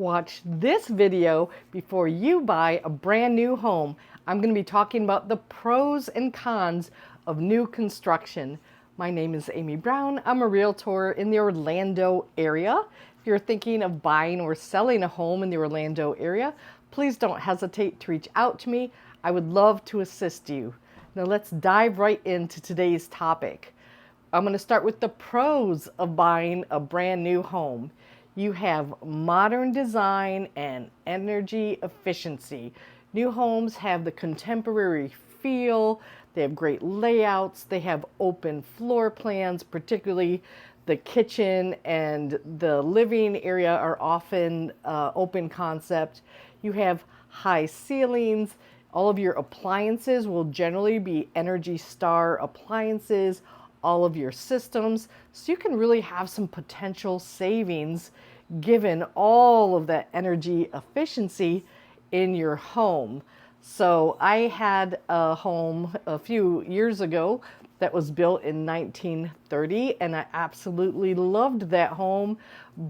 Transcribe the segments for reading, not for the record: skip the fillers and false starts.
Watch this video before you buy a brand new home. I'm going to be talking about the pros and cons of new construction. My name is Amy Brown. I'm a realtor in the Orlando area. If you're thinking of buying or selling a home in the Orlando area, please don't hesitate to reach out to me. I would love to assist you. Now let's dive right into today's topic. I'm going to start with the pros of buying a brand new home. You have modern design and energy efficiency. New homes have the contemporary feel, they have great layouts, they have open floor plans, particularly the kitchen and the living area are often open concept. You have high ceilings. All of your appliances will generally be Energy Star appliances, all of your systems, so you can really have some potential savings given all of that energy efficiency in your home. So I had a home a few years ago that was built in 1930 and I absolutely loved that home,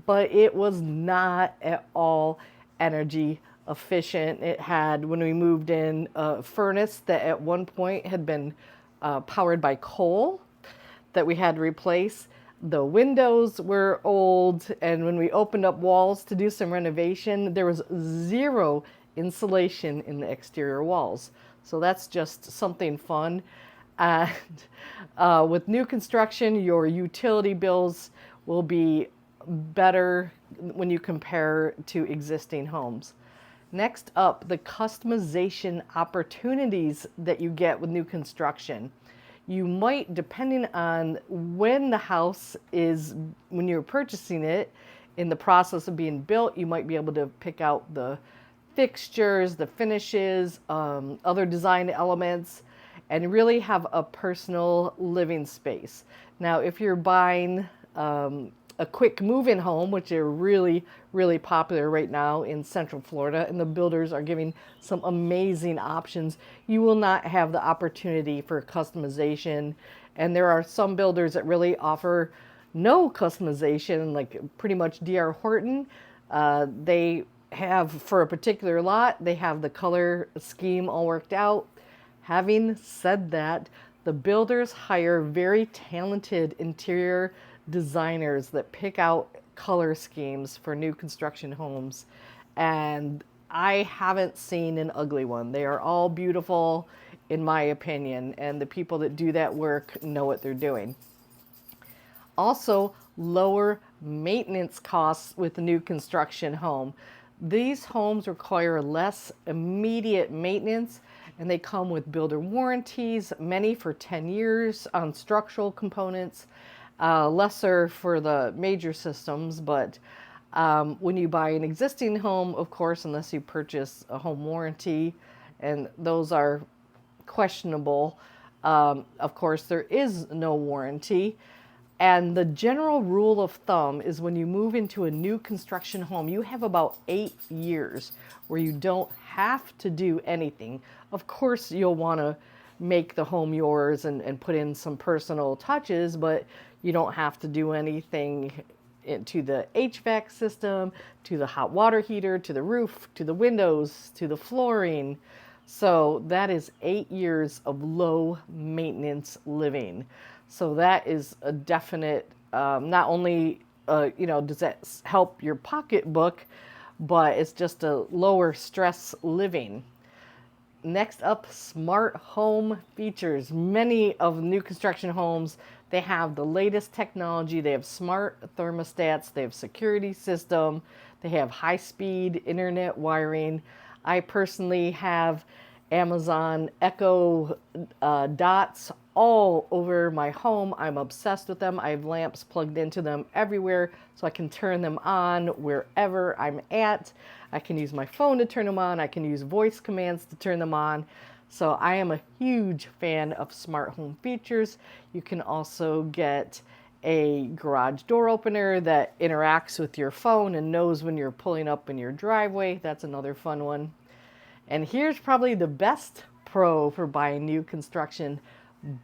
but it was not at all energy efficient. It had, when we moved in, a furnace that at one point had been powered by coal that we had to replace. The windows were old, and when we opened up walls to do some renovation, there was zero insulation in the exterior walls. So that's just something fun. And with new construction, your utility bills will be better when you compare to existing homes. Next up, the customization opportunities that you get with new construction. You might, depending on when the house is, when you're purchasing it, in the process of being built, you might be able to pick out the fixtures, the finishes, other design elements, and really have a personal living space. Now, if you're buying a quick move-in home, which are really, really popular right now in Central Florida, and the builders are giving some amazing options, you will not have the opportunity for customization. And there are some builders that really offer no customization, like pretty much D.R. Horton. They have, for a particular lot, they have the color scheme all worked out. Having said that, the builders hire very talented interior designers that pick out color schemes for new construction homes, and I haven't seen an ugly one. They are all beautiful in my opinion, and the people that do that work know what they're doing. Also, lower maintenance costs with a new construction home. These homes require less immediate maintenance, and they come with builder warranties, many for 10 years on structural components, lesser for the major systems. But when you buy an existing home, of course, unless you purchase a home warranty, and those are questionable, of course, there is no warranty. And the general rule of thumb is when you move into a new construction home, you have about 8 years where you don't have to do anything. Of course, you'll want to make the home yours and put in some personal touches, but you don't have to do anything to the HVAC system, to the hot water heater, to the roof, to the windows, to the flooring. So that is 8 years of low maintenance living. So that is a definite, not only, does that help your pocketbook, but it's just a lower stress living. Next up, smart home features. Many of new construction homes, they have the latest technology. They have smart thermostats, they have security system, they have high-speed internet wiring. I personally have Amazon Echo Dots all over my home. I'm obsessed with them. I have lamps plugged into them everywhere so I can turn them on wherever I'm at. I can use my phone to turn them on. I can use voice commands to turn them on. So I am a huge fan of smart home features. You can also get a garage door opener that interacts with your phone and knows when you're pulling up in your driveway. That's another fun one. And here's probably the best pro for buying new construction: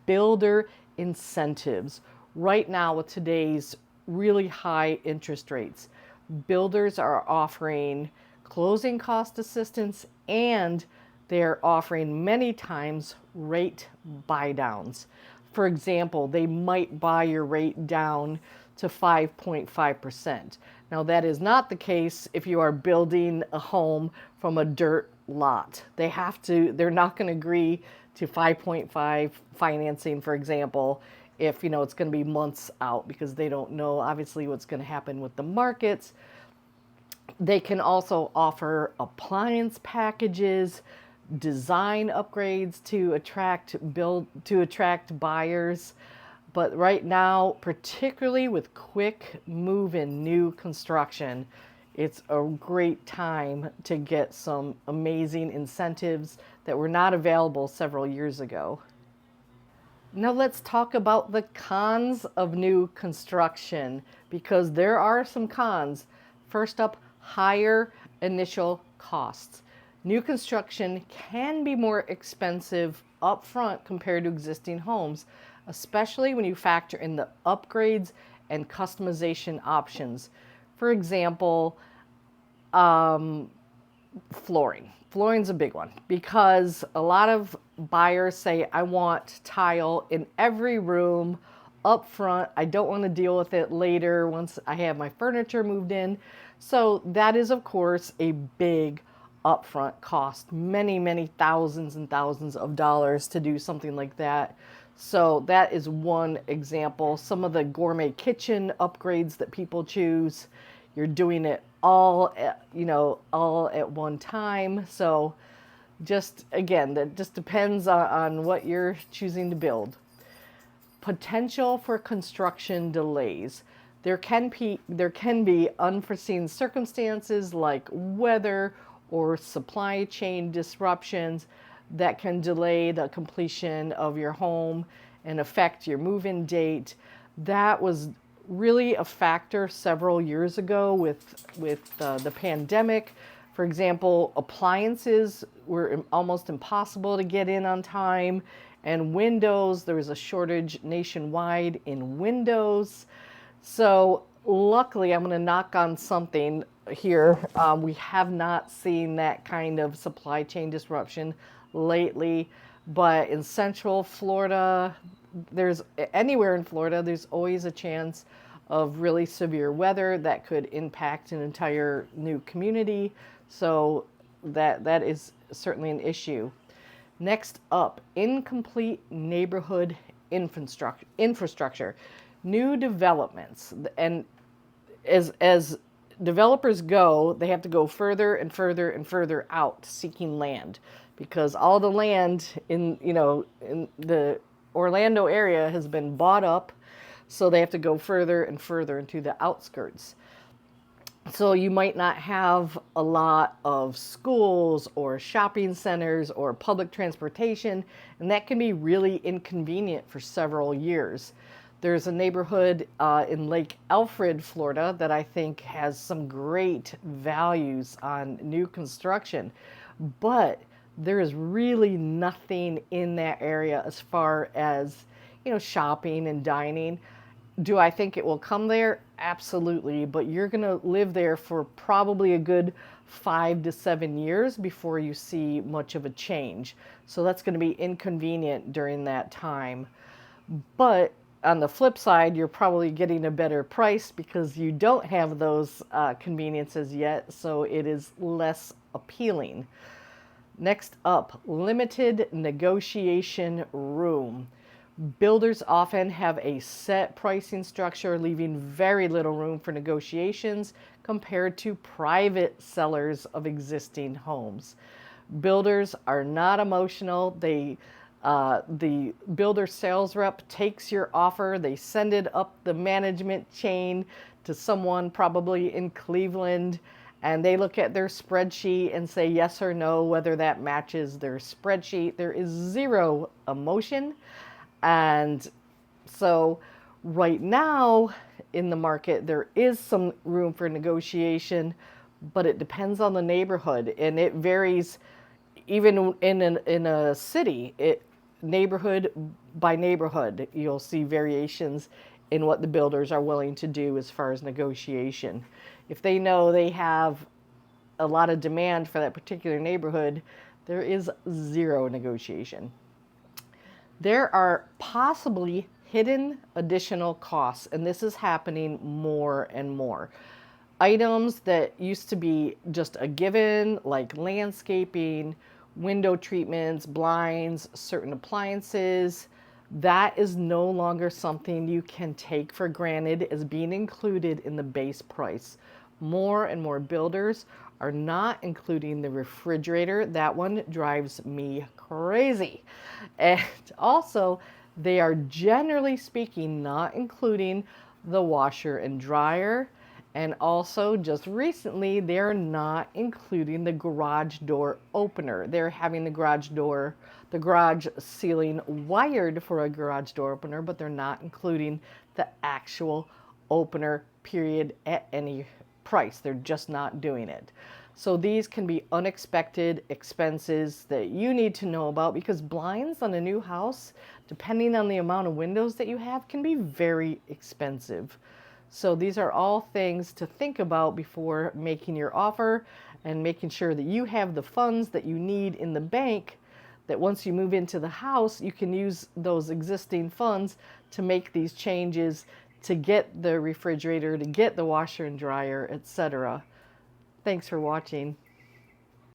builder incentives. Right now, with today's really high interest rates, builders are offering closing cost assistance, and they're offering many times rate buy downs. For example, they might buy your rate down to 5.5%. Now, that is not the case if you are building a home from a dirt lot. They're not going to agree to 5.5 financing, for example, if it's going to be months out, because they don't know obviously what's going to happen with the markets. They can also offer appliance packages, design upgrades to attract buyers. But right now, particularly with quick move-in new construction, it's a great time to get some amazing incentives that were not available several years ago. Now let's talk about the cons of new construction, because there are some cons. First up, higher initial costs. New construction can be more expensive upfront compared to existing homes, especially when you factor in the upgrades and customization options. For example, flooring. Flooring's a big one because a lot of buyers say, I want tile in every room up front. I don't want to deal with it later once I have my furniture moved in. So that is, of course, a big upfront cost. Many, many thousands and thousands of dollars to do something like that. So that is one example. Some of the gourmet kitchen upgrades that people choose, you're doing it all at one time. So just again, that just depends on what you're choosing to build. Potential for construction delays. There can be unforeseen circumstances like weather or supply chain disruptions that can delay the completion of your home and affect your move-in date. That was really a factor several years ago with the pandemic. For example, appliances were almost impossible to get in on time, and windows, there was a shortage nationwide in windows. So luckily, I'm going to knock on something here. We have not seen that kind of supply chain disruption lately, but in Central Florida, anywhere in Florida, there's always a chance of really severe weather that could impact an entire new community. So that is certainly an issue. Next up, incomplete neighborhood infrastructure. New developments, and as developers go, they have to go further and further and further out seeking land, because all the land in the Orlando area has been bought up, so they have to go further and further into the outskirts. So you might not have a lot of schools or shopping centers or public transportation, and that can be really inconvenient for several years. There's a neighborhood in Lake Alfred, Florida, that I think has some great values on new construction, but there is really nothing in that area as far as, shopping and dining. Do I think it will come there? Absolutely, but you're going to live there for probably a good 5 to 7 years before you see much of a change. So that's going to be inconvenient during that time. But on the flip side, you're probably getting a better price because you don't have those conveniences yet, so it is less appealing. Next up, limited negotiation room. Builders often have a set pricing structure, leaving very little room for negotiations compared to private sellers of existing homes. Builders are not emotional. The builder sales rep takes your offer, they send it up the management chain to someone probably in Cleveland, and they look at their spreadsheet and say yes or no whether that matches their spreadsheet. There is zero emotion. And so right now in the market, there is some room for negotiation, but it depends on the neighborhood, and it varies even in a city. Neighborhood by neighborhood, you'll see variations in what the builders are willing to do as far as negotiation. If they know they have a lot of demand for that particular neighborhood, there is zero negotiation. There are possibly hidden additional costs, and this is happening more and more. Items that used to be just a given, like landscaping, window treatments, blinds, certain appliances, that is no longer something you can take for granted as being included in the base price. More and more builders are not including the refrigerator. That one drives me crazy. And also, they are generally speaking not including the washer and dryer. And also, just recently, they're not including the garage door opener. They're having the garage ceiling wired for a garage door opener, but they're not including the actual opener, period, at any price. They're just not doing it. So these can be unexpected expenses that you need to know about, because blinds on a new house, depending on the amount of windows that you have, can be very expensive. So these are all things to think about before making your offer, and making sure that you have the funds that you need in the bank, that once you move into the house, you can use those existing funds to make these changes, to get the refrigerator, to get the washer and dryer, etc. Thanks for watching.